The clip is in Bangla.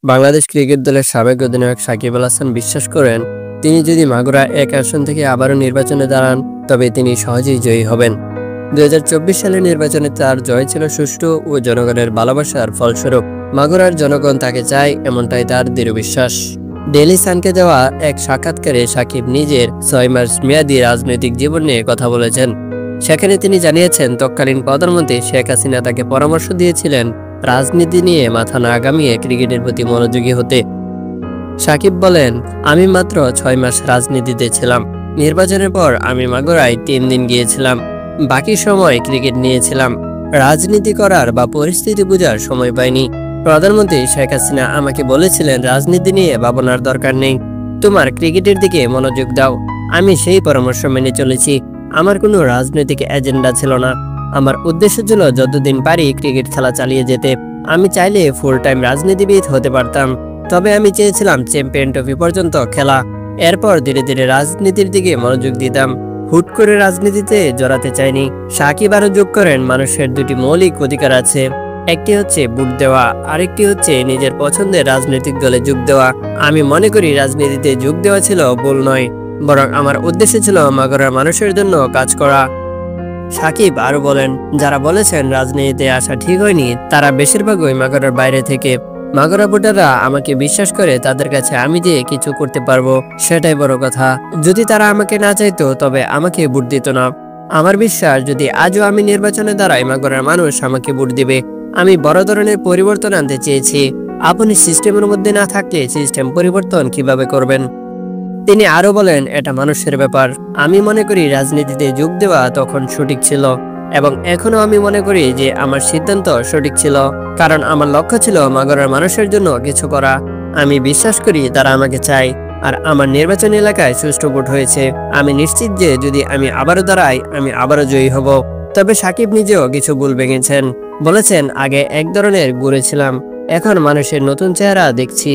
বাংলাদেশ ক্রিকেট দলের সাবেক অধিনায়ক সাকিব আল হাসান বিশ্বাস করেন, তিনি যদি মাগুরা এক আসন থেকে আবারও নির্বাচনে দাঁড়ান তবে তিনি সহজেই জয়ী হবেন। 2024 সালের নির্বাচনে তার জয় ছিল সুষ্ঠু ও জনগণের ভালোবাসার ফলস্বরূপ। মাগুরার জনগণ তাকে চায়, এমনটাই তার দৃঢ় বিশ্বাস। ডেইলি সানকে দেওয়া এক সাক্ষাৎকারে সাকিব নিজের 6 মাস মেয়াদী রাজনৈতিক জীবন নিয়ে কথা বলেছেন। সেখানে তিনি জানিয়েছেন, তৎকালীন প্রধানমন্ত্রী শেখ হাসিনা তাকে পরামর্শ দিয়েছিলেন রাজনীতি নিয়ে মাথা না গামিয়ে ক্রিকেটের প্রতি মনোযোগী হতে। সাকিব বলেন, আমি মাত্র 6 মাস রাজনীতিতে ছিলাম। নির্বাচনের পর আমি মাগুরায় 3 দিন গিয়েছিলাম, বাকি সময় ক্রিকেট নিয়েছিলাম। রাজনীতি করার বা পরিস্থিতি বোঝার সময় পাইনি। প্রধানমন্ত্রী শেখ হাসিনা আমাকে বলেছিলেন, রাজনীতি নিয়ে ভাবনার দরকার নেই, তোমার ক্রিকেটের দিকে মনোযোগ দাও। আমি সেই পরামর্শ মেনে চলেছি। আমার কোনো রাজনৈতিক এজেন্ডা ছিল না। আমার উদ্দেশ্য ছিল যতদিন পারি ক্রিকেট খেলা চালিয়ে যেতে। আমি চাইলে ফুল টাইম রাজনীতিবিদ হতে পারতাম, তবে আমি চেয়েছিলাম চ্যাম্পিয়ন ট্রফি পর্যন্ত খেলা। এরপর ধীরে ধীরে রাজনীতির দিকে মনোযোগ দিতাম। হুট করে রাজনীতিতে জড়াতে চাইনি। সাকিব আরো যোগ করেন, মানুষের দুটি মৌলিক অধিকার আছে, একটি হচ্ছে ভোট দেওয়া, আরেকটি হচ্ছে নিজের পছন্দের রাজনৈতিক দলে যোগ দেওয়া। আমি মনে করি রাজনীতিতে যোগ দেওয়া ছিল ভুল নয়, বরং আমার উদ্দেশ্য ছিল মাগুরার মানুষের জন্য কাজ করা। সাকিব আরো বলেন, যারা বলেছেন রাজনীতিতে আসা ঠিক হয়নি, তারা বেশিরভাগই মাগুরার বাইরে থেকে। মাগুরা ভোটাররা আমাকে বিশ্বাস করে, তাদের কাছে আমি যে কিছু করতে পারবো সেটাই বড় কথা। যদি তারা আমাকে না চাইতো তবে আমাকে ভোট দিত না। আমার বিশ্বাস, যদি আজও আমি নির্বাচনে দাঁড়াই, মাগুরার মানুষ আমাকে ভোট দিবে। আমি বড় ধরনের পরিবর্তন আনতে চেয়েছি। আপনি সিস্টেমের মধ্যে না থাকলে সিস্টেম পরিবর্তন কিভাবে করবেন? তিনি আরো বলেন, এটা মানুষের ব্যাপার। আমি মনে করি রাজনীতিতে যোগ দেওয়া তখন সঠিক ছিল, এবং এখনো আমি মনে করি যে আমার সিদ্ধান্ত সঠিক ছিল, কারণ আমার লক্ষ্য ছিল মাগুরার মানুষের জন্য কিছু করা। আমি বিশ্বাস করি তারা আমাকে চায়, আর আমার নির্বাচনী এলাকায় সুষ্ঠু ভোট হয়েছে। আমি নিশ্চিত যে যদি আমি আবারও দাঁড়াই, আমি আবারও জয়ী হব। তবে সাকিব নিজেও কিছু ভুল ভেঙেছেন। বলেছেন, আগে এক ধরনের ঘুরে ছিলাম, এখন মানুষের নতুন চেহারা দেখছি।